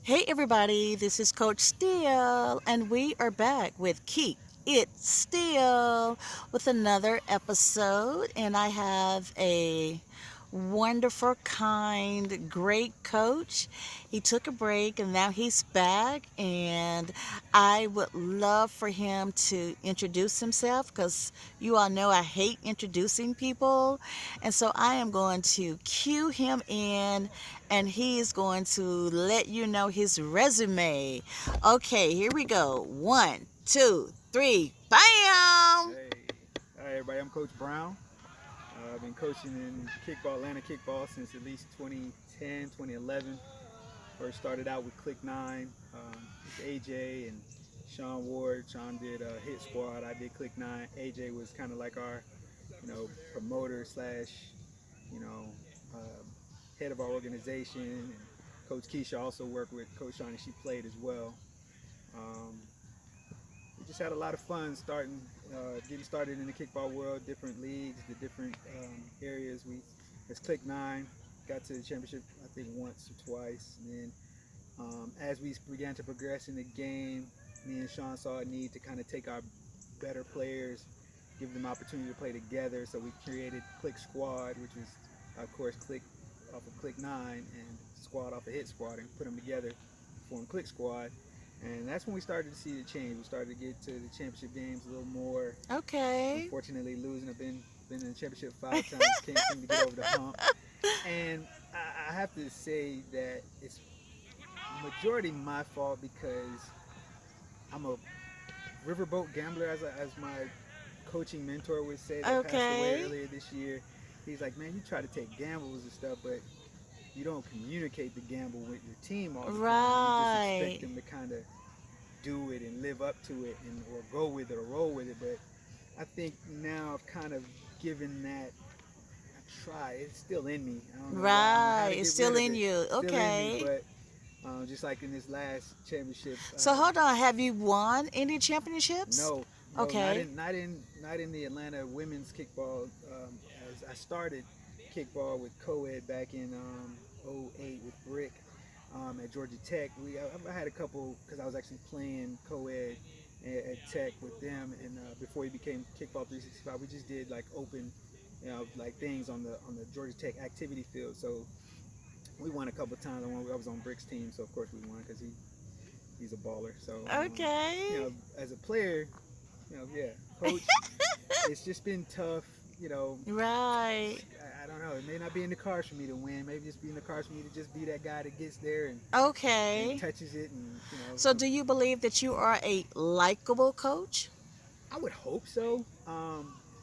Hey everybody, this is Coach Steele, and we are back with Keep It Steele with another episode. And I have a wonderful, kind, great coach. He took a break and now he's back, and I would love for him to introduce himself because you all know I hate introducing people. And so I am going to cue him in and he is going to let you know his resume. Okay, here we go. One, two, three, bam! Hey, hi everybody. I'm Coach Brown. I've been coaching in kickball, Atlanta kickball since at least 2010, 2011. First started out with Click 9 with AJ and Sean Ward. Sean did Hit Squad. I did Click 9. AJ was kind of like our, promoter slash, you know, uh, head of our organization. And Coach Keisha also worked with Coach Sean and she played as well. Um, we just had a lot of fun getting started in the kickball world, different leagues, the different areas. As Click 9, got to the championship, I think, once or twice. And then as we began to progress in the game, me and Sean saw a need to kind of take our better players, give them opportunity to play together. So we created Click Squad, which was, of course, Click off of Click 9 and Squad off of Hit Squad, and put them together, form Click Squad. And that's when we started to see the change. We started to get to the championship games a little more. Okay. Unfortunately, losing. I've been in the championship 5 times. Can't seem to get over the hump. And I have to say that it's majority my fault because I'm a riverboat gambler, as my coaching mentor would say, that passed away Okay. earlier this year. He's like, man, you try to take gambles and stuff, but you don't communicate the gamble with your team all the time. You just expect Right. them to kind of do it and live up to it, and or go with it or roll with it. But I think now I've kind of given that a try. It's still in me. I don't know why. I don't know how Right. to It's get still rid of in it. you. Still in me, Okay. but just like in this last championship. So hold on. Have you won any championships? No, no, Okay. not in the Atlanta women's kickball. As I started kickball with co-ed back in '08 with Brick at Georgia Tech. I had a couple because I was actually playing co-ed at Tech with them, and before he became Kickball 365, we just did like open, like things on the Georgia Tech activity field. So we won a couple of times. I was on Brick's team, so of course we won because he's a baller. So Okay. as a player, yeah, coach, it's just been tough. Right. I don't know. It may not be in the cards for me to win. Maybe just be in the cards for me to just be that guy that gets there and Okay. touches it, and So do you believe that you are a likable coach? I would hope so.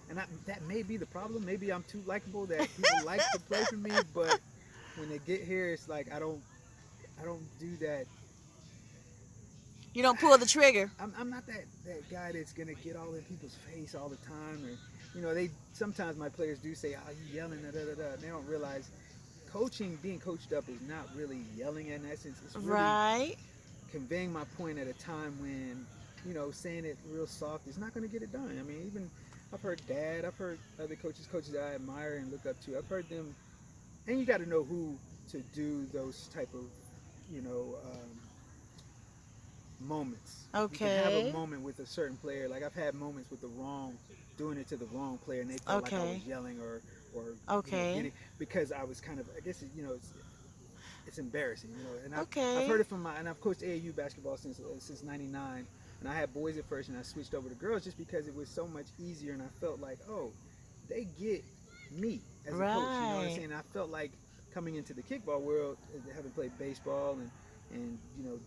And that may be the problem. Maybe I'm too likable that people like to play for me, but when they get here, it's like I don't do that. You don't pull the trigger. I'm not that guy that's gonna get all in people's face all the time, or they sometimes my players do say, "Oh, you yelling, da da da da." And they don't realize being coached up is not really yelling in essence. It's really Right. conveying my point at a time when saying it real soft is not going to get it done. I mean, even I've heard other coaches that I admire and look up to. I've heard them, and you got to know who to do those type of you know um, moments. You can have a Okay. moment with a certain player. Like I've had moments with doing it to the wrong player, and they felt like I was Okay. yelling or Okay. getting because I was kind of, I guess it's embarrassing, And I've Okay. heard it and I've coached AAU basketball since '99, and I had boys at first, and I switched over to girls just because it was so much easier, and I felt like, oh, they get me as a coach, you know what I'm Right. saying? I felt like coming into the kickball world, having played baseball and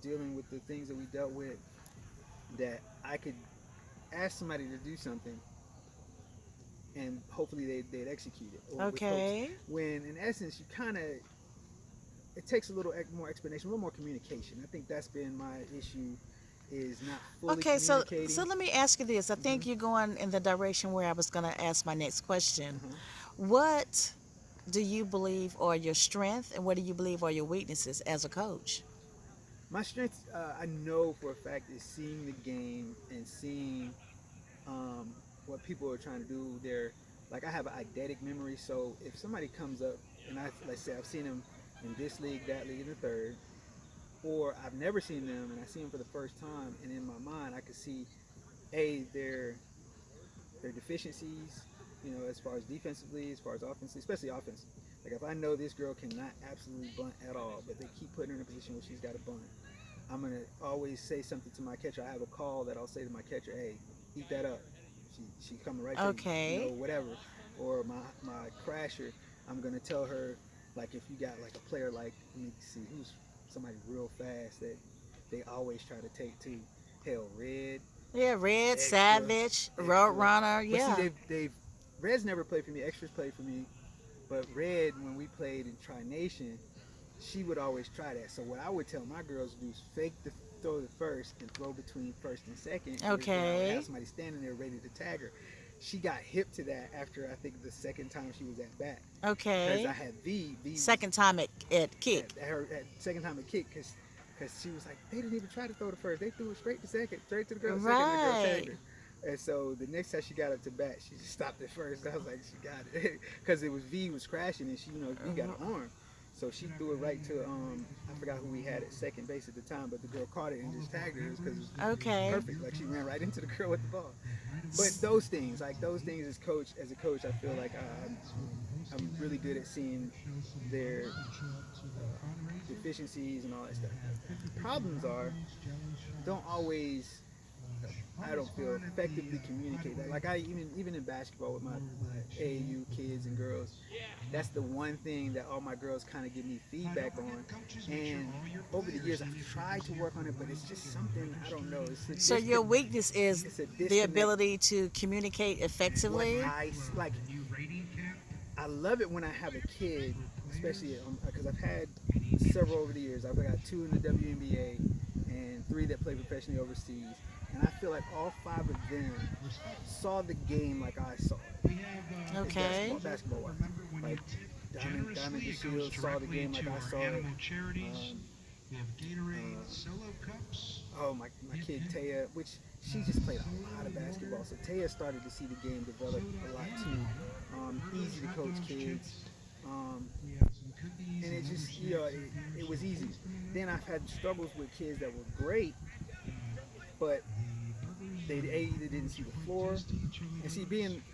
dealing with the things that we dealt with, that I could ask somebody to do something and hopefully they'd execute it, or with coach. Okay. When in essence you kind of, it takes a little more explanation, a little more communication. I think that's been my issue, is not fully Okay, so communicating. let me ask you this. I Mm-hmm. think you're going in the direction where I was going to ask my next question. Uh-huh. What do you believe are your strengths and what do you believe are your weaknesses as a coach? My strength, I know for a fact, is seeing the game and seeing um, what people are trying to do. They're like, I have an eidetic memory, so if somebody comes up and let's say I've seen them in this league, that league, and the third, or I've never seen them and I see them for the first time, and in my mind I could see their deficiencies, as far as defensively, as far as offensively, especially offense. Like if I know this girl cannot absolutely bunt at all, but they keep putting her in a position where she's got to bunt, I'm gonna always say something to my catcher. I have a call that I'll say to my catcher, "Hey, eat that up. She coming right to you, Okay. whatever." Or my crasher, I'm gonna tell her, like if you got like a player like, let me see who's somebody real fast that they always try to take to. Hell, Red, Yeah, Red, Extra, Savage, Extra. Roadrunner. But see, Yeah. they've Red's never played for me. Extras played for me, but Red, when we played in Tri Nation, she would always try that. So what I would tell my girls to do is fake the throw the first and throw between first and second. Then I would have Okay. somebody standing there ready to tag her. She got hip to that after I think the second time she was at bat, because I Okay. had V Second time at kick. at her at second time at kick, because she was like, they didn't even try to throw the first, they threw it straight to second, straight to the girl second, and the girl Right. tagged her. And so the next time she got up to bat, she just stopped at first. I was like, she got it, because it was V was crashing, and she, V got an arm, so she threw it right to I forgot who we had at second base at the time, but the girl caught it and just tagged her because it was Okay. perfect. Like she ran right into the girl with the ball. But those things, as a coach, I feel like I'm really good at seeing their deficiencies and all that stuff. Problems are don't always, I don't feel, effectively communicate that. Like I even in basketball with my AAU kids and girls, that's the one thing that all my girls kind of give me feedback on. And over the years, I've tried to work on it, but it's just something, I don't know. So your weakness is It's a the disconnect. ability to communicate What effectively. I like, I love it when I have a kid, especially because I've had several over the years. I've got 2 in the WNBA and 3 that play professionally overseas. And I feel like all 5 of them saw the game like I saw it. Okay. Basketball wise. Like Diamond DeShields saw the game like I saw it. My kid Taya, which she just played a lot of basketball. So Taya started to see the game develop a lot too. Easy to coach kids. And it just, it was easy. Then I've had struggles with kids that were great, but they either didn't see the floor. And see,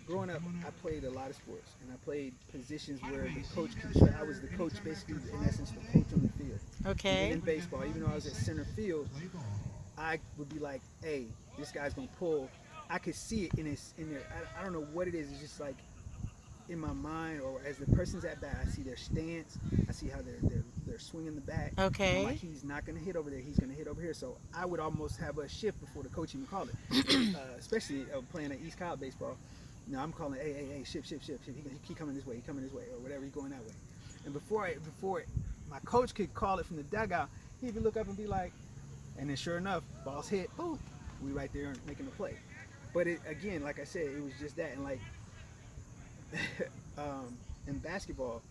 growing up, I played a lot of sports, and I played positions where the coach could. I was the coach, basically, in essence, the coach on the field. Even in Okay. baseball, even though I was at center field, I would be like, "Hey, this guy's gonna pull." I could see it in there. I don't know what it is. It's just like in my mind, or as the person's at bat, I see their stance. I see how they're swinging the bat. I'm like, Okay. he's not gonna hit over there. He's gonna hit over here. So I would almost have a shift before the coach even called it. Especially playing at East Cobb baseball. I'm calling, hey, shift. He keep coming this way. He coming this way, or whatever. He going that way. And before my coach could call it from the dugout, he would look up and be like, and then sure enough, ball's hit. Boom, we right there making the play. But again, like I said, it was just that, and like. In basketball,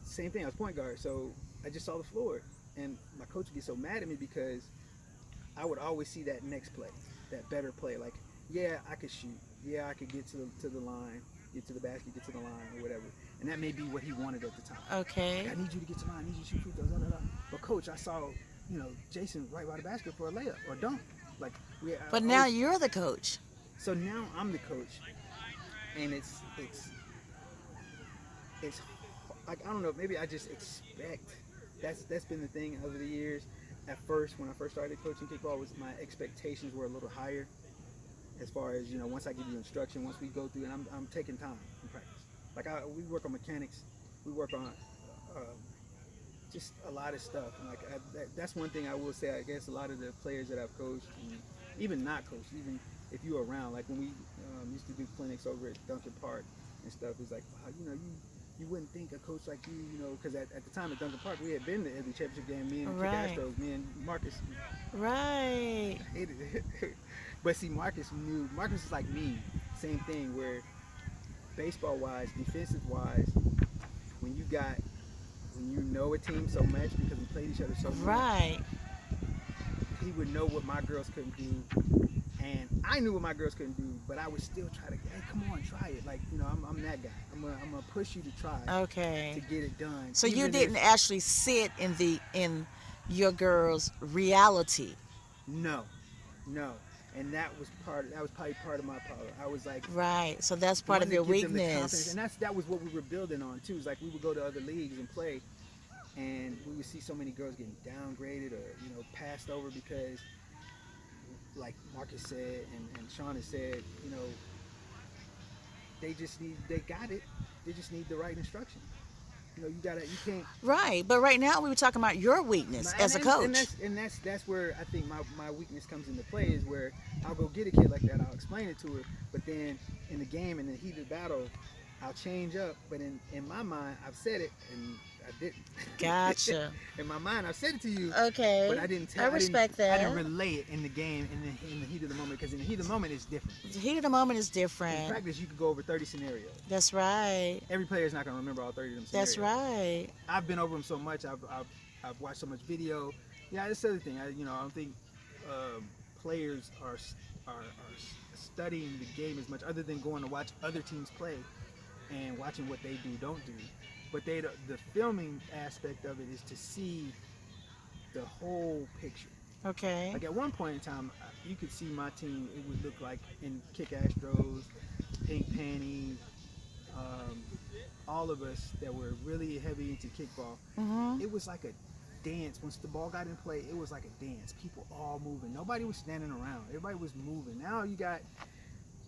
same thing. I was point guard, so I just saw the floor, and my coach would get so mad at me because I would always see that next play, that better play. Like, yeah, I could shoot. Yeah, I could get to the line, get to the basket, get to the line, or whatever. And that may be what he wanted at the time. Okay. Like, I need you to get to the line. I need you to shoot free throws. Blah, blah, blah. But coach, I saw, Jason right by the basket for a layup or dunk. Like, But now you're the coach. so now I'm the coach, and it's like, I don't know, maybe I just expect. That's been the thing over the years. At first, when I first started coaching kickball, was my expectations were a little higher, as far as once I give you instruction, once we go through, and I'm taking time in practice. Like we work on mechanics, we work on just a lot of stuff. And like that's one thing I will say. I guess a lot of the players that I've coached, and even not coached, even if you were around, like when we used to do clinics over at Duncan Park and stuff, it's like, wow, you wouldn't think a coach like you, because at the time at Duncan Park, we had been to every championship game. Me and Right. Kick Astros, me and Marcus Right. hated it. But see, Marcus is like me, same thing, where baseball wise, defensive wise, when you know a team so much because we played each other so much, Right. he would know what my girls couldn't do, and I knew what my girls couldn't do, but I would still try to, hey, come on, try it. Like, I'm that guy. I'm gonna push you to try to Okay. get it done. So you Even didn't if, actually sit in your girls' reality. No, no, and that was probably part of my problem. I was like Right. So that's part wanting of to your give them the confidence, weakness. and that was what we were building on too. Is like we would go to other leagues and play, and we would see so many girls getting downgraded or passed over because, like Marcus said and Sean has said, they got it. They just need the right instruction. You can't. Right. But right now we were talking about your weakness And, as a and coach. that's where I think my weakness comes into play is where I'll go get a kid like that, I'll explain it to her, but then in the game, in the heat of battle, I'll change up. But in my mind, I've said it and I didn't. Gotcha. In my mind, I've said it to you, but Okay. I didn't I tell. respect I didn't that. relay it in the game in the heat of the moment, because in the heat of the moment it's different. The heat of the moment is In different. practice, you could go over 30 scenarios. That's right. Every player is not going to remember all 30 of them That's scenarios. right. I've been over them so much. I've watched so much video. Yeah, that's the other thing. I don't think players are studying the game as much, other than going to watch other teams play and watching what they do, don't do. But the filming aspect of it is to see the whole picture. Okay. Like at one point in time, you could see my team. It would look like in Kick Astros, Pink Panties, um, all of us that were really heavy into kickball. Mhm. It was like a dance. Once the ball got in play, it was like a dance. People all moving. Nobody was standing around. Everybody was moving. Now you got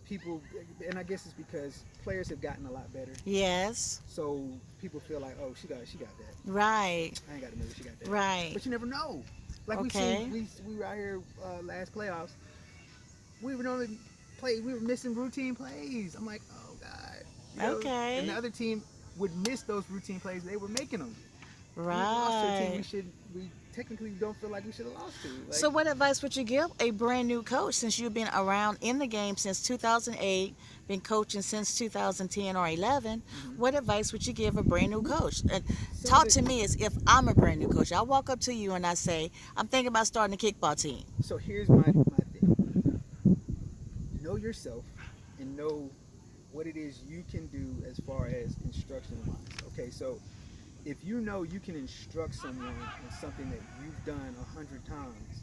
people, and I guess it's because players have gotten a lot better. Yes. So people feel like, oh, she got that. Right. I ain't got to know she got that. Right. But you never know. Like Okay. we were out here last playoffs. We were only we were missing routine plays. I'm like, oh god. Okay. And the other team would miss those routine plays. They were making them. We lost to a team Right. we technically don't feel like we should have lost to. Like, So, what advice would you give a brand new coach since you've been around in the game since 2008, been coaching since 2010 or 11? What advice would you give a brand new coach? And so talk the, to me as if I'm a brand new coach. I walk up to you and I say, I'm thinking about starting a kickball team. so here's my thing. Know yourself and know what it is you can do as far as instruction wise. Okay, so if you know you can instruct someone on something that you've done 100 times,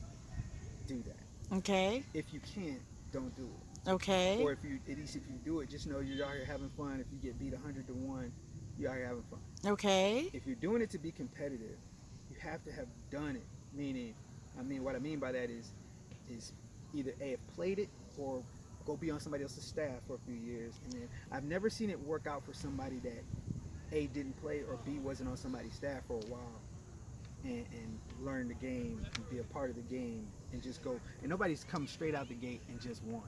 do that. Okay. If you can't, don't do it. Okay. Or at least if you do it, just know you're out here having fun. If you get beat 100 to 1, you're out here having fun. Okay. If you're doing it to be competitive, you have to have done it. What I mean by that is either A, have played it, or go be on somebody else's staff for a few years. And then I've never seen it work out for somebody that A, didn't play, or B, wasn't on somebody's staff for a while and learn the game and be a part of the game and just go. And nobody's come straight out the gate and just won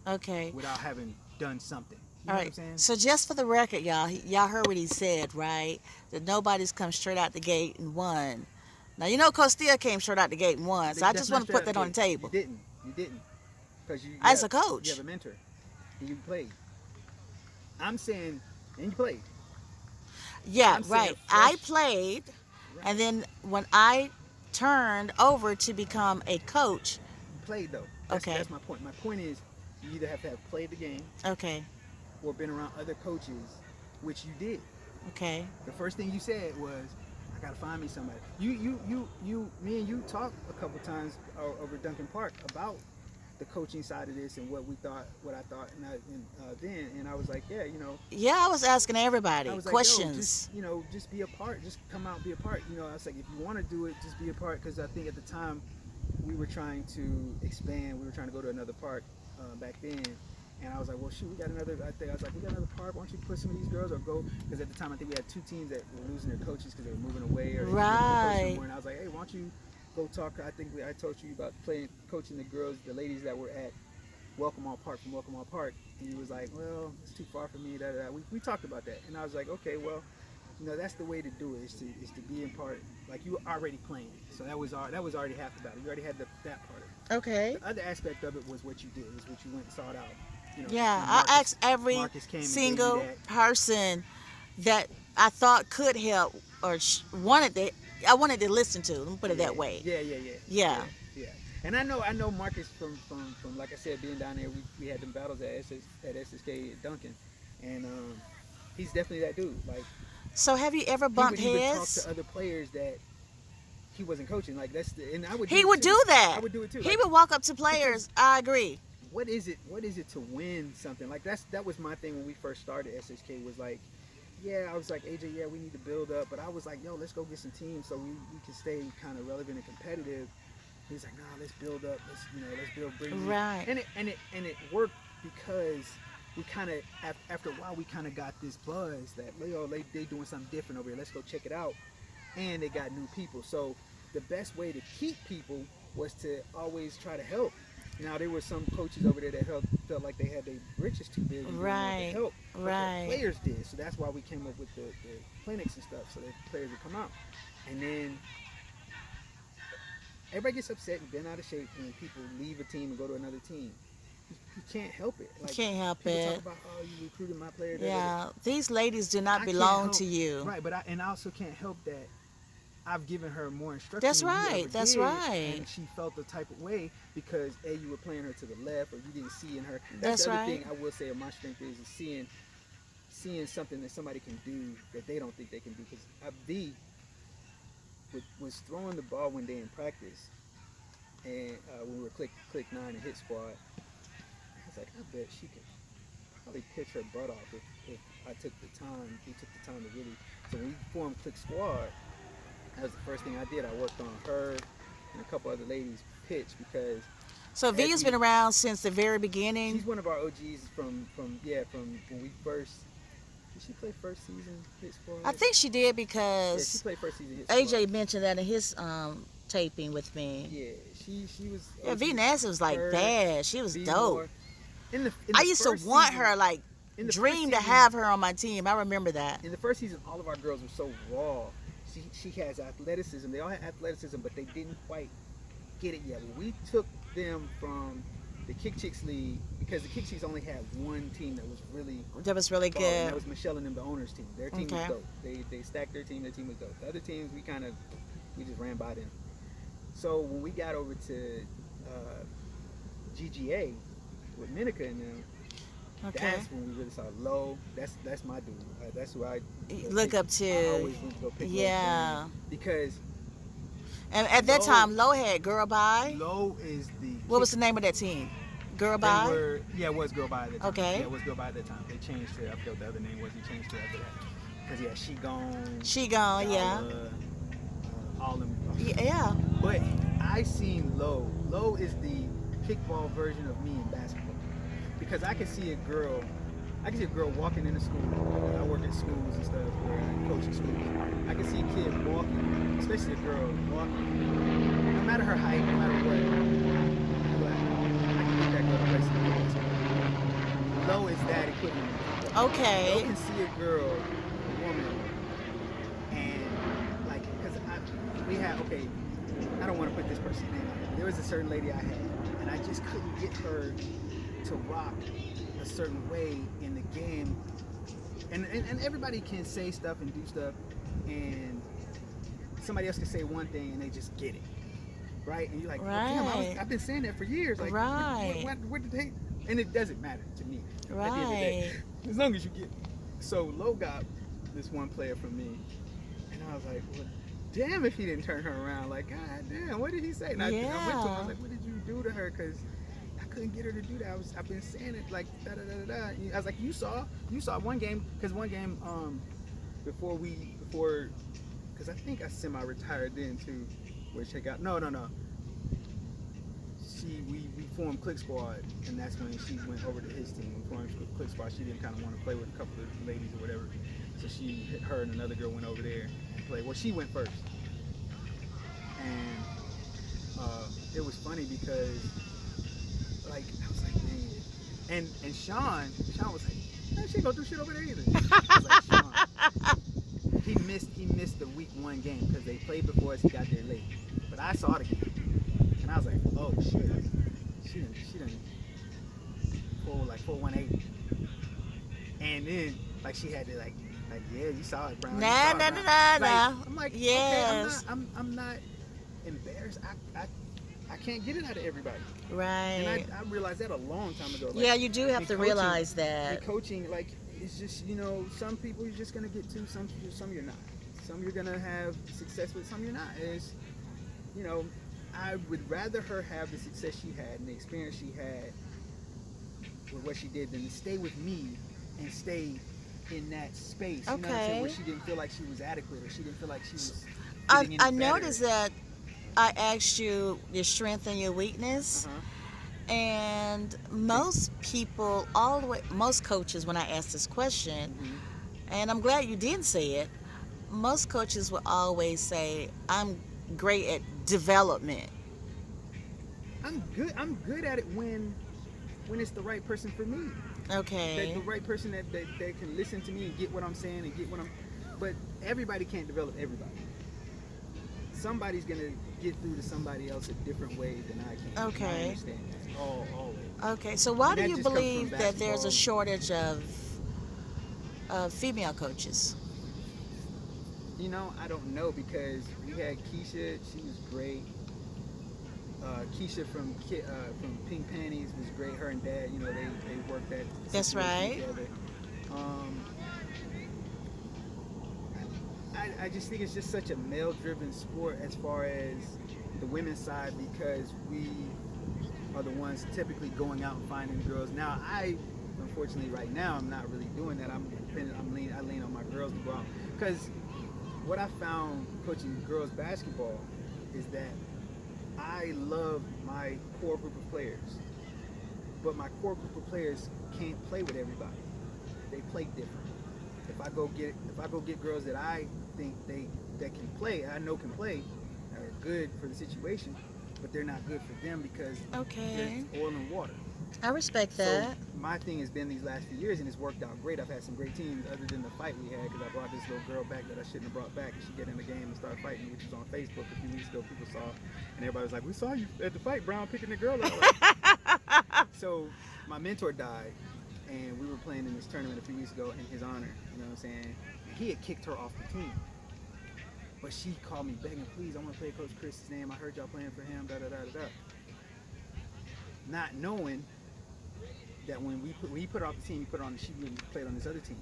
Okay. without having done something. You All know right. what I'm saying? So just for the record, y'all heard what he said, right? That nobody's come straight out the gate and won. Now you know Coach Steele came straight out the gate and won, so I That's just not want to straight put out that on the gate. table. You didn't. Because As a you coach. have a mentor. And you played. I'm saying, and you played. Yeah, I'm saying right. I fresh. played, Right. and then when I turned over to become a coach, You played though. okay, That's my point. My point is, you either have to have played the game okay, or been around other coaches, which you did. okay, The first thing you said was, "I gotta find me somebody." Me and you talked a couple times over Duncan Park about the coaching side of this and what I thought, and I was like, yeah, yeah, I was asking everybody I was like, yo, questions. just be a part, just come out and be a part. I was like, if you want to do it, just be a part, because I think at the time we were trying to expand, we were trying to go to another park back then. And I was like, well, shoot, we got another. I was like, we got another park. Why don't you put some of these girls or go? Because at the time, I think we had 2 teams that were losing their coaches because they were moving away or they couldn't coach Right. anymore. And I was like, hey, why don't you go talk? I told you about coaching the girls, the ladies that were at Welcome All Park from Welcome All Park. And he was like, well, it's too far for me. We talked about that, and I was like, okay, well, that's the way to do it. Is to be in part. Like, you were already playing, so that was already half the battle. You already had that part of it. Okay. The other aspect of it was what you did, was what you went and sought out. Yeah, and I asked every Marcus came and gave single you that. person that I thought could help or I wanted to listen to. Let me put it that way. Yeah. Yeah. And I know Marcus from like I said, being down there, we had them battles at SSK at Duncan, and he's definitely that dude. Like, So have you ever he bumped would even talk heads? to other players that he wasn't coaching. Like and I would He would do that. I would do it too. He Like, would walk up to players. I agree. what is it to win something? Like that was my thing when we first started SHK, was like, yeah, I was like, AJ, yeah, we need to build up, but I was like, yo, let's go get some teams so we can stay kind of relevant and competitive. He's like, nah, let's build up, let's build, bring Right. and it worked because we kind of, after a while, we kind of got this buzz that, yo, they doing something different over here, let's go check it out. And they got new people, so the best way to keep people was to always try to help. Now, there were some coaches over there that felt like they had their britches too big and didn't want to help. But Right. the players did, so that's why we came up with the clinics and stuff, so that players would come out. And then everybody gets upset and bent out of shape when people leave a team and go to another team. You can't help it. Like, Can't help people it. talk about, oh, you recruited my player. Yeah, these ladies do I not can't belong help- to you. Right, but I also can't help that I've given her more instruction. That's than you right, ever that's did, right. And she felt the type of way because you were playing her to the left, or you didn't see in her. That's the other right. thing I will say of my strength is seeing something that somebody can do that they don't think they can do. Because Abdi was throwing the ball one day in practice, and when we were click 9 and hit squad, I was like, I bet she could probably pitch her butt off if I took the time. We took the time to really. So when we formed Click Squad, that was the first thing I did. I worked on her and a couple other ladies' pitch because. So Via's been around since the very beginning. She's one of our OGs from when we first. Did she play first season Hit Squad? I think she did Yeah, because she played first season Hit Squad. AJ mentioned that in his taping with me. Yeah, she was. Yeah, V Nasty was like her, bad. She was V dope. Moore. In the I used to first want season- her, like, in the dream first to season- have her on my team. I remember that. In the first season, all of our girls were so raw. She has athleticism. They all had athleticism, but they didn't quite get it yet. We took them from the Kick Chicks League because the Kick Chicks only had one team that was really That was really balling, and good. that was Michelle and them, the owners' team. Their team was Okay. dope. They stacked their team. Their team was dope. The other teams, we just ran by them. So when we got over to GGA with Minica and them, Okay. that's when we really saw Low. That's my dude. That's who I Look up I to. always went to go pick Yeah. Low because And at that Low- time, Low had Girl Bye. Low is the. What was the name of that team? Girl They Bye? were, yeah, it was Girl By at the time. Okay. Yeah, it was Girl By at the time. They changed to, I forgot what the other name was. He changed to after that. Because, yeah, She Gone. She Gone, yeah. Gala, all them. Yeah. But I seen Low. Low is the kickball version of me in basketball. Because I can see a girl walking into school. I work at schools and stuff where I coach in schools. I can see a kid walking, especially a girl walking, no matter her height, no matter what. But I can get that girl to play some kickball. Low is that equivalent. Low Okay. can see a girl, a woman, and like, because we had, okay, I don't want to put this person's name out there. There was a certain lady I had, and I just couldn't get her to rock a certain way in the game. And everybody can say stuff and do stuff, and somebody else can say one thing and they just get it. Right? And you're like, well, damn, Right. I've been saying that for years. Like, Right. what did they? And it doesn't matter to me. At the end of the Right. day, as long as you get. So Low got this one player from me, and I was like, well, damn if he didn't turn her around. Like, God damn, what did he say? And I went to him, I Yeah. was like, what did you do to her? Because I couldn't get her to do that. I've been saying it like da da da da da. I was like, you saw one game, because one game before because I think I semi-retired then too, where she got no. We formed Click Squad, and that's when she went over to his team. We formed Click Squad. She didn't kind of want to play with a couple of ladies or whatever, so her and another girl went over there and played. Well, she went first, and it was funny because like I was like, man, and Sean was like, man, she ain't gonna do shit over there either. I was like, Sean, he missed the week 1 game because they played before us. He got there late, but I saw the game. And I was like, oh shit, she done pull like 418. And then like she had to like yeah, you saw it, Brown. Nah. I'm like, Yes. okay, I'm not embarrassed. I can't get it out of everybody. Right. And I realized that a long time ago. Like, Yeah, you do have in to coaching- realize in that. coaching, like, it's just, some people you're just gonna get to, some you're not. Some you're gonna have success with, some you're not. you know, I would rather her have the success she had and the experience she had with what she did than to stay with me and stay in that space. You know what I'm saying? Where Okay. she didn't feel like she was adequate or she didn't feel like she S- was I, getting any I better. noticed that I asked you your strength and your Uh weakness. huh. And Think. most people, all the way, most coaches, when I ask this question, Mm-hmm. and I'm glad you didn't say it, most coaches will always say, I'm great at development. I'm good. I'm good at it when it's the right person for me. That Okay. the right person that can listen to me and get what I'm saying and get what I'm. But everybody can't develop everybody. Somebody's gonna get through to somebody else a different way than I can, and I Okay. understand that all always. Okay. So why And do that you just comes from believe that there's a basketball. shortage of female coaches? I don't know because we had Keisha. She was great. Keisha from Pink Panties was great. Her and Dad, they worked that That's situation right. together. Um, I just think it's just such a male-driven sport as far as the women's side because we are the ones typically going out and finding girls. Now, unfortunately right now I'm not really doing that. I lean on my girls to go out because what I found coaching girls basketball is that I love my core group of players, but my core group of players can't play with everybody. They play different. If I go get girls that I think that can play, I know can play, are good for the situation, but they're not good for them because they're Okay. oil and water. I respect So that. my thing has been these last few years, and it's worked out great. I've had some great teams, other than the fight we had, because I brought this little girl back that I shouldn't have brought back, and she get in the game and start fighting, which was on Facebook a few weeks ago. People saw, and everybody was like, "We saw you at the fight, Brown, picking the girl out." Like, so my mentor died, and we were playing in this tournament a few weeks ago in his honor. You know what I'm saying? And he had kicked her off the team, but she called me begging, "Please, I want to play Coach Chris's name. I heard y'all playing for him." Da da da da da. Not knowing that when he put her off the team, he put her on. She played on this other team.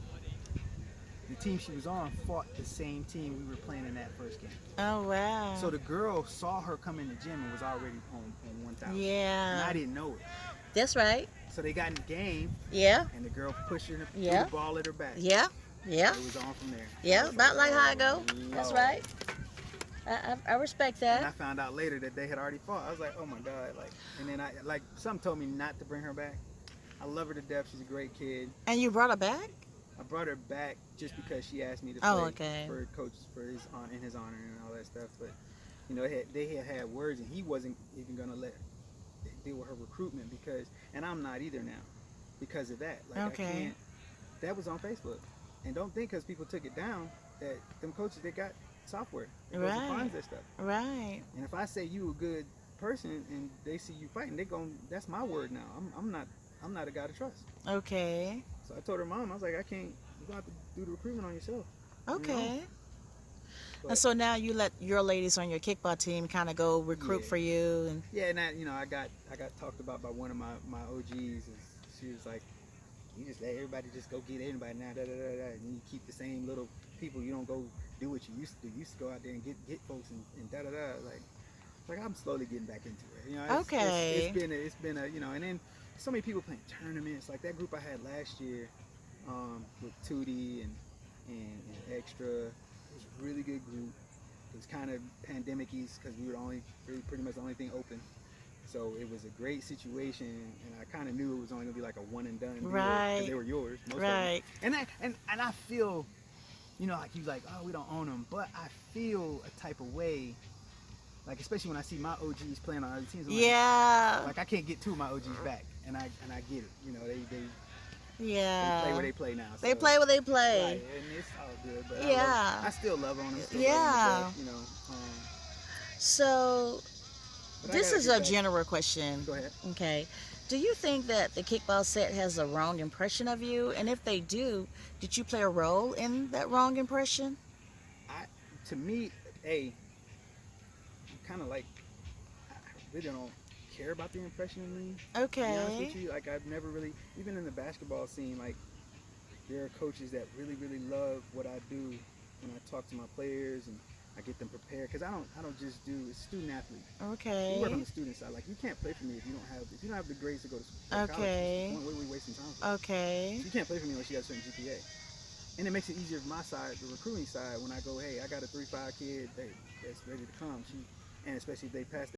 The team she was on fought the same team we were playing in that first game. Oh, So wow. the girl saw her come in the gym and was already on 1,000, and I Yeah. didn't know it. That's right. So they got in the game, Yeah. and the girl pushed her and threw the Yeah. ball at her back. Yeah. Yeah. It was on from there. I Yeah. was like, About like how I go. oh That's Lord. right. I respect And that. I found out later that they had already fought. I was like, oh my God. And then some told me not to bring her back. I love her to death. She's a great kid. And you brought her back? I brought her back just because she asked me to Oh, play okay. for coach for his in his honor and all that stuff. But they had words, and he wasn't even gonna let deal with her recruitment and I'm not either now, because of that. Like I Okay. can't. That was on Facebook, and don't think because people took it down that them coaches they got software that goes and Right. finds that stuff. Right. And if I say you a good person and they see you fighting, that's my word now. I'm not a guy to trust. Okay. So I told her mom, I was like, I can't. You gonna have to do the recruitment on yourself. On your own. Okay. And But so now you let your ladies on your kickball team kind of go recruit yeah, for you and yeah, and I got talked about by one of my OGs. And she was like, you just let everybody just go get anybody now, da da da da, and you keep the same little people. You don't go do what you used to do. You used to go out there and get folks and da da da. Like I'm slowly getting back into it. okay. It's been a and then so many people playing tournaments. Like that group I had last year, with Tootie and Extra. It was a really good group. It was kind of pandemic-y because we were pretty much the only thing open. So it was a great situation, and I kind of knew it was only gonna be like a one and done deal because Right. they were yours, most of them. Right. And I feel, like you like, oh, we don't own them, but I feel a type of way, like especially when I see my OGs playing on other teams. I'm Yeah. like I can't get two of my OGs back, and I get it. They play Yeah. where they play now. So. They play what they Right, play. and it's all good, but Yeah. I still love on them, still Yeah. love them to death, So but I this gotta is get a back. general question. Go ahead. Okay. Do you think that the kickball set has a wrong impression of you? And if they do, did you play a role in that wrong impression? I to me, I'm kind of like I really don't care about the impression of me. To be honest Okay. with you, like I've never really, even in the basketball scene, like there are coaches that really really love what I do when I talk to my players, and I get them prepared because I don't just do it's student athlete. We work on Okay. the student side. Like you can't play for me if you don't have the grades to go to college. What's the Okay. point? What are we wasting time for? Okay. So you can't play for me unless you have a certain GPA. And it makes it easier for my side, the recruiting side, when I go, hey, I got a 3.5 kid that's ready to come. And especially if they pass